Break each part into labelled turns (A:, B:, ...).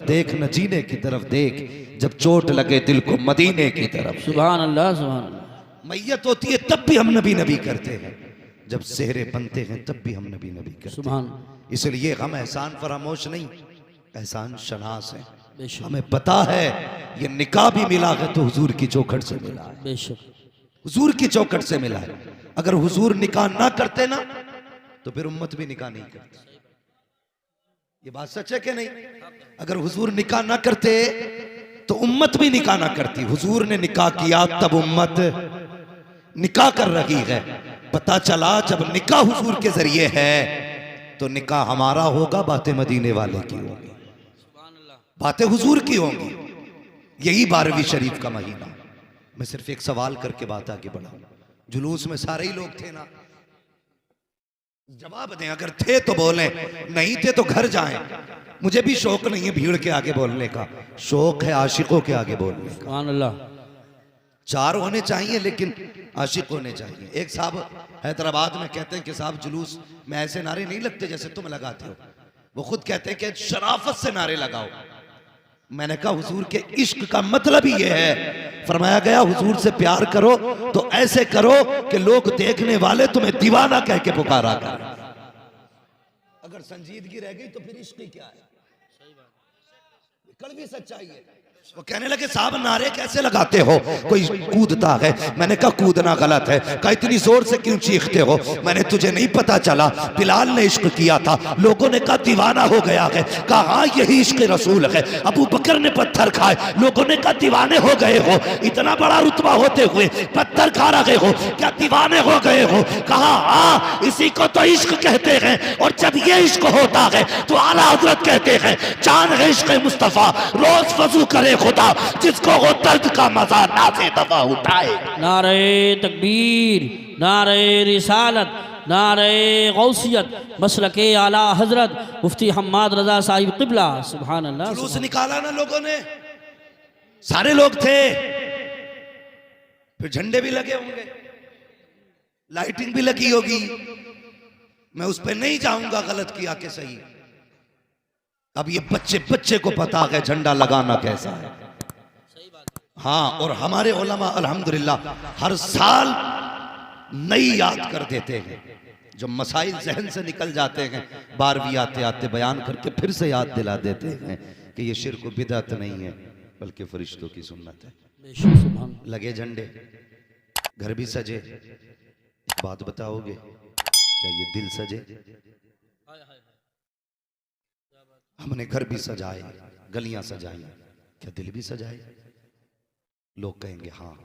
A: देख न जीने की तरफ देख, जब चोट लगे दिल को मदीने की तरफ।
B: सुभान अल्लाह सुभान अल्लाह।
A: मैयत होती है तब भी हम नबी नबी करते हैं, जब सेहरे बनते हैं तब भी हम नबी नबी करते हैं।
B: सुभान।
A: इसलिए हम एहसान फरामोश नहीं, एहसान शनास है।
B: बेशक
A: हमें पता है ये निकाह भी मिला है तो हुजूर की चौखट से मिला है,
B: बेशक
A: हुजूर की चौखट से मिला है। अगर हुजूर निकाह ना करते ना तो फिर उम्मत भी निकाह नहीं करती। ये बात सच है कि नहीं? अगर हुजूर निकाह ना करते तो उम्मत भी निकाह ना करती। हुजूर ने निकाह किया तब उम्मत निकाह कर रही है। पता चला जब निकाह हुजूर के जरिए है तो निकाह हमारा होगा, बातें मदीने वाले की होगी, बातें हुजूर की होंगी। यही 12वीं शरीफ का महीना। मैं सिर्फ एक सवाल करके बात आगे बढ़ाऊं। जुलूस में सारे ही लोग थे ना? जवाब दें, अगर थे तो बोलें, नहीं थे तो घर जाएं। मुझे भी शौक नहीं है भीड़ के आगे बोलने का, शौक है आशिकों के आगे बोलने का।
B: सुभान अल्लाह।
A: चार होने चाहिए लेकिन आशिक होने चाहिए। एक साहब हैदराबाद में कहते हैं कि साहब जुलूस में ऐसे नारे नहीं लगते जैसे तुम लगाते हो। वो खुद कहते हैं कि शराफत से नारे लगाओ। मैंने कहा हुजूर के इश्क का मतलब ही ये है, फरमाया गया हुजूर से प्यार करो तो ऐसे करो कि लोग देखने वाले तुम्हें दीवाना कह के पुकारा कर। अगर संजीदगी रह गई तो फिर इश्क ही क्या है? कल भी सच्चाई है। वो कहने लगे साहब नारे कैसे लगाते हो, कोई कूदता है। मैंने कहा कूदना गलत है। कहा इतनी जोर से क्यों चीखते हो? मैंने तुझे नहीं पता चला बिलाल ने इश्क किया था, लोगों ने कहा दीवाना हो गया है। कहा हाँ यही इश्क रसूल है। अबू बकर ने पत्थर खाए, लोगों ने कहा दीवाने हो गए हो। इतना बड़ा रुतबा होते हुए पत्थर खा रहे हो, क्या दीवाने हो गए हो? कहा हाँ इसी को तो इश्क कहते हैं, और जब ये इश्क होता है तो आला हजरत कहते हैं चांद है इश्क मुस्तफा, रोज वजू करे खुदा, जिसको वो दर्द का मजा ना से दवा उठाए।
B: नारे तकबीर, नारे रिसालत, नारे गौसियत, मसलके आला हजरत मुफ्ती हम्माद रजा साहिब क़िबला। सुभान अल्लाह।
A: जुलूस निकाला ना लोगों ने, सारे लोग थे। फिर झंडे भी लगे होंगे, लाइटिंग भी लगी होगी। मैं उस पर नहीं जाऊंगा गलत किया के सही। अब ये बच्चे बच्चे को पता है झंडा लगाना कैसा है। हाँ, और हमारे उलमा अल्हम्दुलिल्लाह हर साल नई याद कर देते हैं। जो मसाइल जहन से निकल जाते हैं 12वीं आते आते बयान करके फिर से याद दिला देते हैं कि ये शिर्क व बिदअत नहीं है बल्कि फरिश्तों की सुन्नत है। लगे झंडे, घर भी सजे। एक बात बताओगे, क्या ये दिल सजे? हमने घर भी सजाए, गलियां सजाई, क्या दिल भी सजाए? लोग कहेंगे हाँ।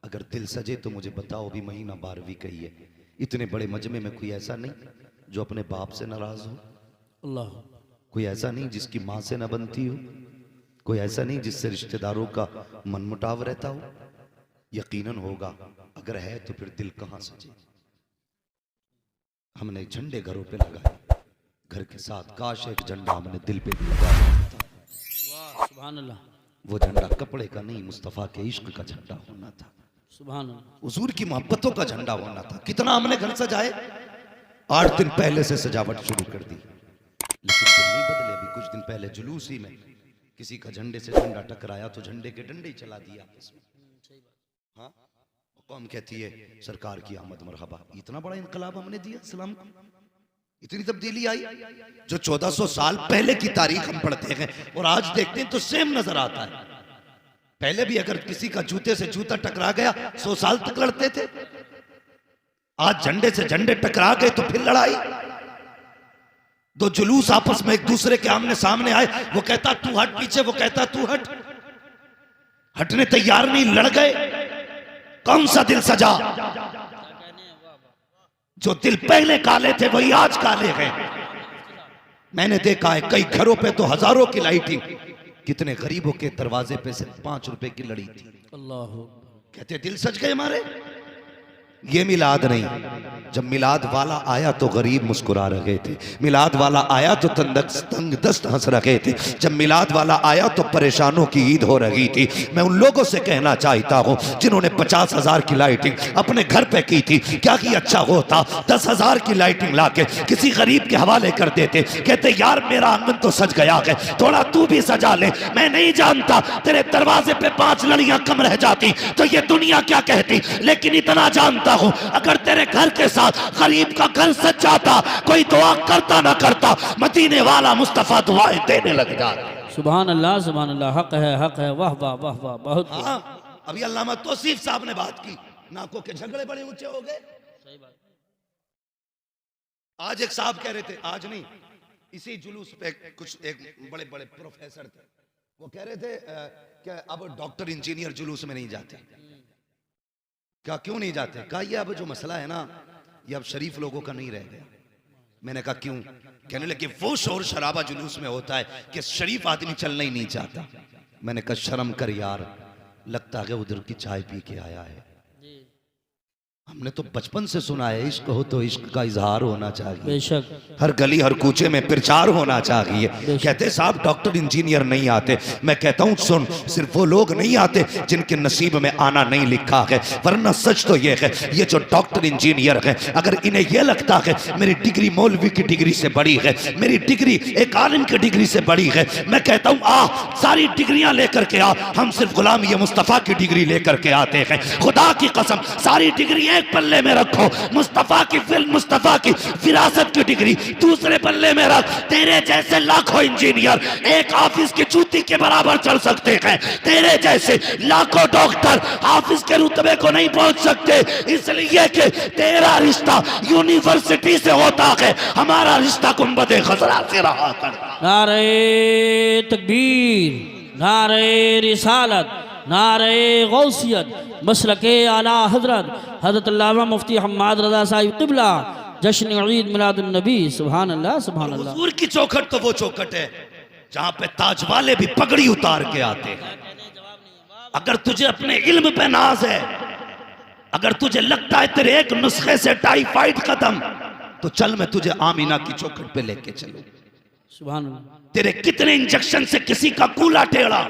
A: अगर दिल सजे तो मुझे बताओ, भी महीना 12वीं का ही है, इतने बड़े मजमे में कोई ऐसा नहीं जो अपने बाप से नाराज हो?
B: अल्लाह।
A: कोई ऐसा नहीं जिसकी माँ से न बनती हो? कोई ऐसा नहीं जिससे रिश्तेदारों का मनमुटाव रहता हो? यकीनन होगा। अगर है तो फिर दिल कहाँ सजे? हमने झंडे घरों पे लगाए, घर के साथ काश एक झंडा हमने दिल पे भी लगा दिया था।
B: सुभान अल्लाह।
A: वो झंडा कपड़े का नहीं, मुस्तफा के इश्क का झंडा होना था।
B: सुभान अल्लाह।
A: हुजूर की मोहब्बतों का झंडा होना था। कितना हमने घर सजाए, 8 दिन पहले से सजावट शुरू कर दी, लेकिन दिन नहीं बदले। अभी कुछ दिन पहले जुलूस ही में किसी का झंडे से झंडा टकराया तो झंडे के डंडे ही चला दिया आपस में। हाँ, कौम कहती है सरकार की आमद मरहबा। इतना बड़ा इनकलाब हमने दिया इस्लाम को, इतनी तब्दीली आई। जो 1400 साल पहले की तारीख हम पढ़ते हैं और आज देखते हैं तो सेम नजर आता है। पहले भी अगर किसी का जूते से जूता टकरा गया 100 साल तक लड़ते थे। आज झंडे से झंडे टकरा गए तो फिर लड़ाई। दो जुलूस आपस में एक दूसरे के आमने सामने आए, वो कहता तू हट पीछे, वो कहता तू हट। हटने तैयार नहीं, लड़ गए। कौन सा दिल सजा? जो दिल पहले काले थे वही आज काले हैं। मैंने देखा है कई घरों पे तो हजारों की लाइटिंग, कितने गरीबों के दरवाजे पे सिर्फ 5 रुपए की लड़ी थी।
B: अल्लाह।
A: कहते दिल सज गए हमारे। ये मिलाद नहीं। जब मिलाद वाला आया तो गरीब मुस्कुरा रहे थे, मिलाद वाला आया तो तंग दस्त हंस रहे थे, जब मिलाद वाला आया तो परेशानों की ईद हो रही थी। मैं उन लोगों से कहना चाहता हूँ जिन्होंने 50,000 की लाइटिंग अपने घर पे की थी, क्या कि अच्छा होता 10,000 की लाइटिंग लाके किसी गरीब के हवाले कर देते, कहते यार मेरा आंगन तो सज गया है, थोड़ा तू भी सजा ले। मैं नहीं जानता तेरे दरवाजे पे 5 लड़ियां कम रह जाती तो ये दुनिया क्या कहती, लेकिन इतना जानता हूं अगर तेरे घर के साथ गरीब का घर सज जाता, कोई दुआ करता ना करता, मदीने वाला मुस्तफा दुआएं देने लग जाता।
B: सुभान अल्लाह, हक है, वाह वाह वाह वाह, बहुत
A: हाँ, अभी अल्लामा तौसीफ साहब ने बात की, नाकों के झगड़े बड़े ऊंचे हो गए।
B: सही बात।
A: आज एक साहब कह रहे थे, आज नहीं इसी जुलूस पे कुछ एक बड़े बड़े प्रोफेसर थे, वो कह रहे थे कि अब डॉक्टर इंजीनियर जुलूस में नहीं जाते। क्या क्यों नहीं जाते? कहा ये अब जो मसला है ना ये अब शरीफ लोगों का नहीं रह गया। मैंने कहा क्यों? कहने लगे वो शोर शराबा जुलूस में होता है कि शरीफ आदमी चलना ही नहीं चाहता। मैंने कहा शर्म कर यार, लगता है उधर की चाय पी के आया है। हमने तो बचपन से सुना है इश्क हो तो इश्क का इजहार होना चाहिए,
B: बेशक
A: हर गली हर कूचे में प्रचार होना चाहिए। कहते साहब डॉक्टर इंजीनियर नहीं आते, मैं कहता हूँ सुन, सिर्फ वो लोग नहीं आते जिनके नसीब में आना नहीं लिखा है, वरना सच तो ये है ये जो डॉक्टर इंजीनियर है अगर इन्हें यह लगता है मेरी डिग्री मौलवी की डिग्री से बड़ी है, मेरी डिग्री एक आलिम की डिग्री से बड़ी है, मैं कहता हूँ आ सारी डिग्रियां लेकर के आ, हम सिर्फ गुलाम ये मुस्तफ़ा की डिग्री लेकर के आते हैं। खुदा की कसम सारी डिग्री एक पल्ले में रखो, मुस्तफा की फिल्म मुस्तफा की विरासत की डिग्री दूसरे पल्ले में रख। तेरे जैसे लाखों इंजीनियर एक ऑफिस की जूती के बराबर चल सकते हैं, तेरे जैसे लाखों डॉक्टर ऑफिस के रुतबे को नहीं पहुंच सकते, इसलिए कि तेरा रिश्ता यूनिवर्सिटी से होता है, हमारा रिश्ता गुंबद खजरा से रहा करता।
B: नारे तकबीर, नारे रिसालत, नारे गौसियत, मसलके आला हजरत हजरत अल्लामा मुफ्ती हम्माद रजा साहिब क़िबला, जश्न ईद मिलादुन नबी। सुभान अल्लाह, सुभान अल्लाह।
A: हुजूर की चौखट तो वो चौखट है जहां पे ताज वाले भी पगड़ी उतार के आते हैं। अगर तुझे अपने इल्म पे नाज है, अगर तुझे लगता है तेरे एक नुस्खे से टाइफाइड खत्म, तो चल मैं तुझे आमीना की चौखट पे लेके चलूं।
B: सुभान अल्लाह।
A: तेरे कितने इंजेक्शन से किसी का कूला टेढ़ा,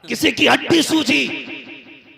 A: किसी की हड्डी सूजी,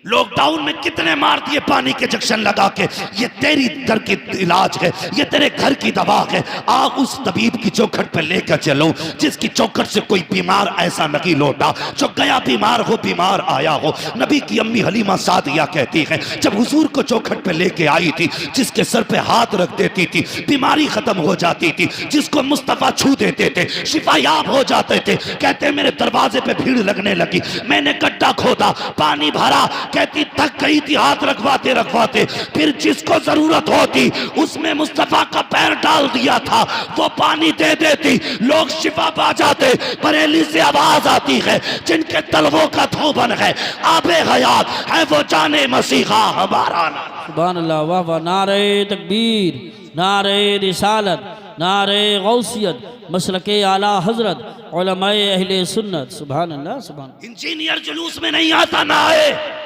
A: लॉकडाउन में कितने मार दिए पानी के इंजेक्शन लगा के, ये तेरी दर की इलाज है, ये तेरे घर की दवा है। आप उस तबीब की चौखट पे लेकर चलो जिसकी चौखट से कोई बीमार ऐसा नहीं लौटा, जो गया बीमार हो बीमार आया हो। नबी की अम्मी हलीमा सादिया कहती है जब हुजूर को चौखट पे लेके आई थी, जिसके सर पे हाथ रख देती थी बीमारी खत्म हो जाती थी, जिसको मुस्तफा छू देते थे शिफायाब हो जाते थे। कहते मेरे दरवाजे पे भीड़ लगने लगी, मैंने गड्ढा खोदा, पानी भरा, कहती थक गई थी हाथ रखवाते रखवाते, फिर जिसको जरूरत होती उसमें मुस्तफा का पैर डाल दिया था, वो पानी दे देती, लोग शिफा पा जाते। बरेली से आवाज आती है जिनके तलवों का धोबन है आबे हयात है वो जाने मसीहा हमारा नाम।
B: सुभान अल्लाह, वाह वाह। नारे तकबीर, नारे रिसालत, नारे गौसियत, मसलके आला हजरत उलमाए अहले सुन्नत। सुभान अल्लाह, सुभान।
A: इंजीनियर जुलूस में नहीं आता ना आए,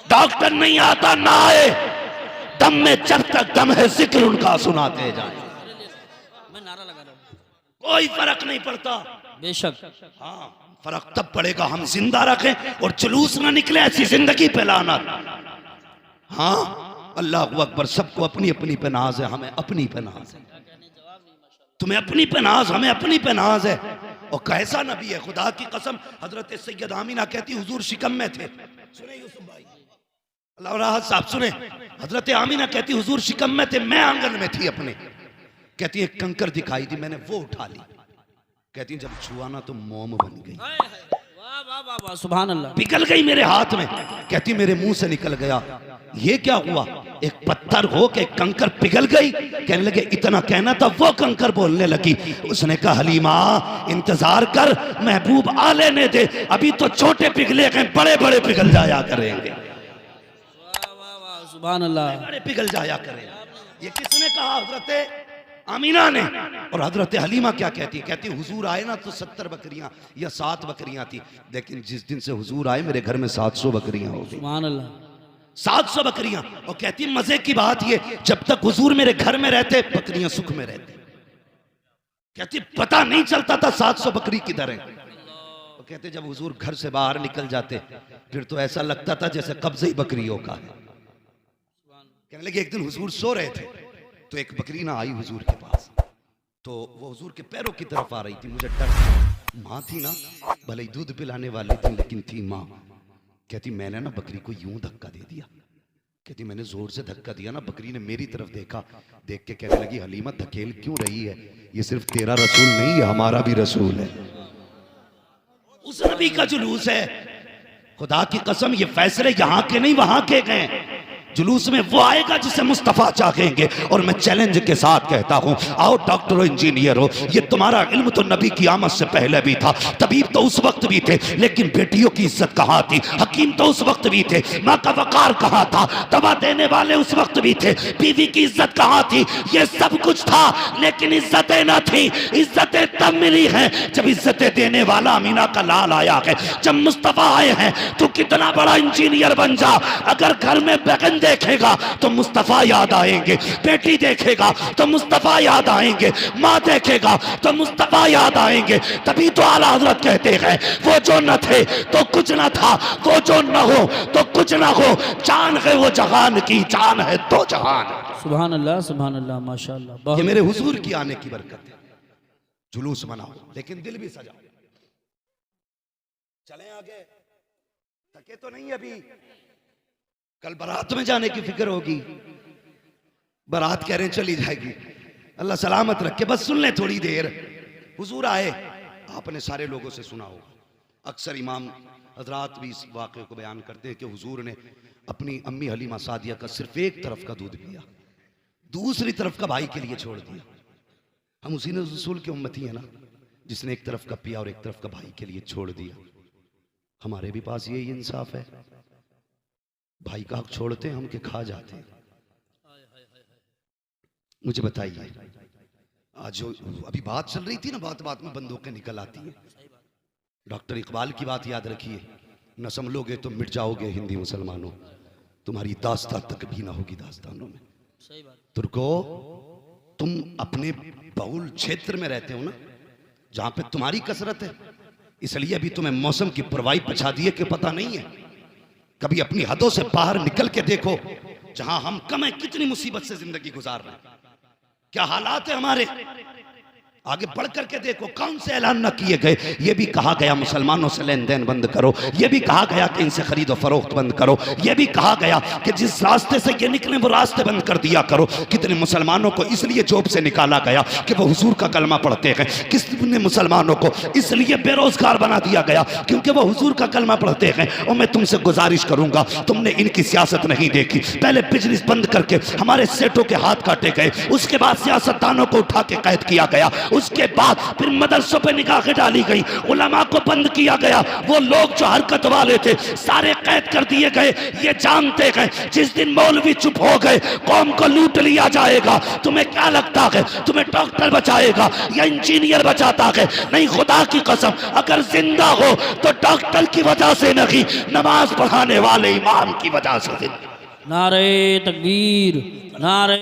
A: डॉक्टर नहीं आता ना आए, दम में जब तक दम है जिक्र उनका सुनाते जाए,
B: मैं नारा लगा रहा हूं,
A: कोई फर्क नहीं पड़ता।
B: बेशक।
A: हाँ फर्क तब पड़ेगा हम जिंदा रखें और जुलूस ना निकले ऐसी जिंदगी पे लाना। हाँ अल्लाह अकबर, सबको अपनी अपनी पे नाज है, हमें अपनी पे नाज है, तुम्हें अपनी पे नाज, हमें अपनी पे नाज है। और कैसा नबी है खुदा की कसम। हजरत सैयद आमीना कहती हुजूर शिकम में थे, सुने यूसुफ भाई अल्लाह राहत साहब सुने, हजरत आमीना कहती हुजूर शिकम में थे, मैं आंगन में थी अपने, कहती एक कंकर दिखाई दी, मैंने वो उठा ली, कहती जब छुआ ना तो मोम बन गई,
B: वाह वाह वाह वाह, सुभान अल्लाह।
A: पिघल गई मेरे हाथ में, कहती मेरे मुंह से निकल गया। ये क्या हुआ? एक पत्थर हो के कंकर पिघल गई। कहने लगे इतना कहना था, वो कंकर बोलने लगी। उसने कहा हलीमा इंतजार कर, महबूब आ लेने दे, अभी तो छोटे पिघले हैं, बड़े बड़े पिघल जाया करेंगे।
B: वाह वाह वाह, सुभान अल्लाह।
A: बड़े पिघल जाया करेंगे। ये किसने कहा? हजरत आमीना ने। और हजरत हलीमा क्या कहती? कहती हुजूर आए ना तो 70 बकरियां या 7 बकरियां थी, लेकिन जिस दिन से हुजूर आए मेरे घर में 700 बकरियां हो गई।
B: सुभान अल्लाह।
A: 700 बकरियां। और कहती मजे की बात ये, जब तक हुजूर मेरे घर में रहते बकरियां सुख में रहती। कहती पता नहीं चलता था 700 बकरी किधर है। और कहते जब हुजूर घर से बाहर निकल जाते फिर तो ऐसा लगता था जैसे कब्ज़े ही बकरियों का है। कहने लगे एक दिन हुजूर सो रहे थे तो एक बकरी ना आई हुजूर के पास, तो वो हुजूर के पैरों की तरफ आ रही थी। मुझे डर, माँ थी ना, भले ही दूध पिलाने वाली थी लेकिन थी माँ। कहती मैंने ना बकरी को यूं धक्का दे दिया। कहती मैंने जोर से धक्का दिया ना, बकरी ने मेरी तरफ देखा, देख के कहने लगी हलीमा धकेल क्यों रही है, ये सिर्फ तेरा रसूल नहीं है हमारा भी रसूल है। उस नबी का जुलूस है। खुदा की कसम ये फैसले यहां के नहीं वहां के गए। जुलूस में वो आएगा जिसे मुस्तफ़ा चाहेंगे। और मैं चैलेंज के साथ कहता हूं, आओ डॉक्टर हो, इंजीनियर हो, ये तुम्हारा इल्म तो नबी की आमद से पहले भी था, तबीब तो उस वक्त भी थे, लेकिन बेटियों की इज्जत कहाँ थी, हकीम तो उस वक्त भी थे, माँ का वकार कहाँ था, दवा देने वाले उस वक्त भी थे, बीवी की इज्जत कहाँ थी, ये सब कुछ था लेकिन इज्जतें ना थी। इज्जतें तब मिली हैं जब इज्जतें देने वाला अमीना का लाल आया है, जब मुस्तफ़ा आए हैं। तू कितना बड़ा इंजीनियर बन जा, अगर घर में बगन देखेगा तो मुस्तफा याद आएंगे, बेटी देखेगा तो मुस्तफा याद आएंगे, माँ देखेगा तो मुस्तफा याद आएंगे। तभी तो आला हजरत कहते हैं वो जो न थे तो कुछ न था, वो जो न हो तो कुछ न हो, जान है वो जहान की, जान है तो जहान।
B: सुभान अल्लाह माशाअल्लाह।
A: ये मेरे हुजूर की आने की बरकत है। जुलूस मनाओ लेकिन दिल भी सजाओ। चलें आगे, थके तो नहीं अभी, कल बारात में जाने की फिक्र होगी। बारात कह रहे हैं चली जाएगी, अल्लाह सलामत रखे, बस सुन ले थोड़ी देर। हुजूर आए, आपने सारे लोगों से सुना होगा, अक्सर इमाम हजरात भी इस वाक़े को बयान करते हैं कि हुजूर ने अपनी अम्मी हलीमा सादिया का सिर्फ एक तरफ का दूध पिया, दूसरी तरफ का भाई के लिए छोड़ दिया। हम उसी ने रसूल की उम्मती है ना, जिसने एक तरफ का पिया और एक तरफ का भाई के लिए छोड़ दिया। हमारे भी पास यही इंसाफ है, भाई का हक छोड़ते हैं हम के खा जाते हैं। मुझे बताइए, आज जो अभी बात चल रही थी ना, बात बात में बंदूकें निकल आती हैं। डॉक्टर इकबाल की बात याद रखिए, न संभलोगे तो मिट जाओगे हिंदी मुसलमानों, तुम्हारी दास्तां तक भी ना होगी दास्तानों में। तुर्को, तुम अपने बहुल क्षेत्र में रहते हो ना, जहां पे तुम्हारी कसरत है, इसलिए अभी तुम्हें मौसम की परवाही पछा दिए कि पता नहीं है। कभी अपनी हदों से बाहर निकल के देखो, जहां हम कम है कितनी मुसीबत से जिंदगी गुजार रहे हैं, क्या हालात है हमारे। आगे बढ़ करके देखो, कौन से ऐलान न किए गए। ये भी कहा गया मुसलमानों से लेन देन बंद करो, ये भी कहा गया कि इनसे खरीदो फरोख्त बंद करो, ये भी कहा गया कि जिस रास्ते से ये निकले वो रास्ते बंद कर दिया करो। कितने मुसलमानों को इसलिए जॉब से निकाला गया कि वो हुजूर का कलमा पढ़ते हैं, कितने मुसलमानों को इसलिए बेरोजगार बना दिया गया क्योंकि वो हुजूर का कलमा पढ़ते हैं। और मैं तुमसे गुजारिश करूंगा, तुमने इनकी सियासत नहीं देखी, पहले बिजनेस बंद करके हमारे सेठों के हाथ काटे गए, उसके बाद सियासतदानों को उठा के कैद किया गया, उसके बाद फिर मदरसों पे निगाहें डाली गई, उलमा को बंद किया गया, वो लोग जो हरकत वाले थे सारे कैद कर दिए गए। ये जानते हैं जिस दिन मौलवी चुप हो गए कौम को लूट लिया जाएगा। तुम्हें क्या लगता है तुम्हें डॉक्टर बचाएगा या इंजीनियर बचाता है? नहीं, खुदा की कसम, अगर जिंदा हो तो डॉक्टर की वजह से नहीं, नमाज पढ़ाने वाले इमाम की वजह से।
B: नारे तकबीर, नारे